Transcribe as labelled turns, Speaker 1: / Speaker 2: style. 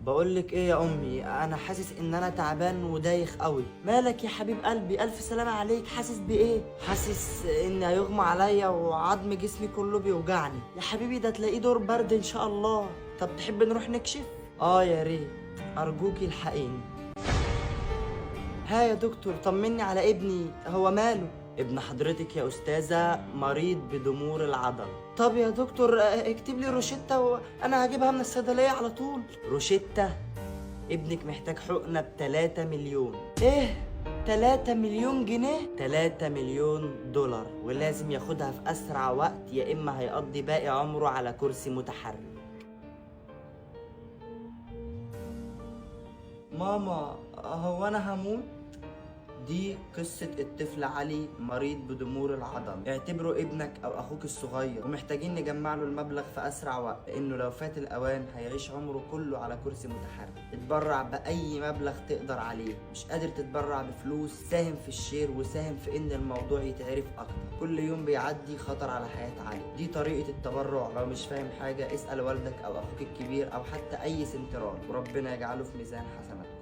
Speaker 1: بقولك ايه يا امي، انا حاسس ان انا تعبان ودايخ قوي. مالك يا حبيب قلبي؟ الف سلامة عليك. حاسس بايه؟ حاسس ان هيغمى عليا وعظم جسمي كله بيوجعني يا حبيبي. ده تلاقيه دور برد ان شاء الله. طب تحب نروح نكشف؟ اه يا ريت، ارجوكي الحقيني. ها يا دكتور، طمني على ابني، هو ماله؟ ابن حضرتك يا أستاذة مريض بضمور العضل. طب يا دكتور اكتب لي روشتة وأنا هجيبها من الصيدلية على طول. روشتة؟ ابنك محتاج حقنة ب3 مليون. ايه؟ 3 مليون جنيه؟ 3 مليون دولار، ولازم ياخدها في أسرع وقت يا إما هيقضي باقي عمره على كرسي متحرك. ماما هو أنا هموت؟ دي قصة الطفل علي مريض بضمور العضل. اعتبره ابنك او اخوك الصغير، ومحتاجين نجمع له المبلغ في اسرع وقت، لانه لو فات الاوان هيعيش عمره كله على كرسي متحرك. اتبرع باي مبلغ تقدر عليه. مش قادر تتبرع بفلوس؟ ساهم في الشير وساهم في ان الموضوع يتعرف اكتر. كل يوم بيعدي خطر على حياة علي. دي طريقة التبرع. لو مش فاهم حاجة اسأل والدك او اخوك الكبير او حتى اي سنترال، وربنا يجعله في ميزان حسناته.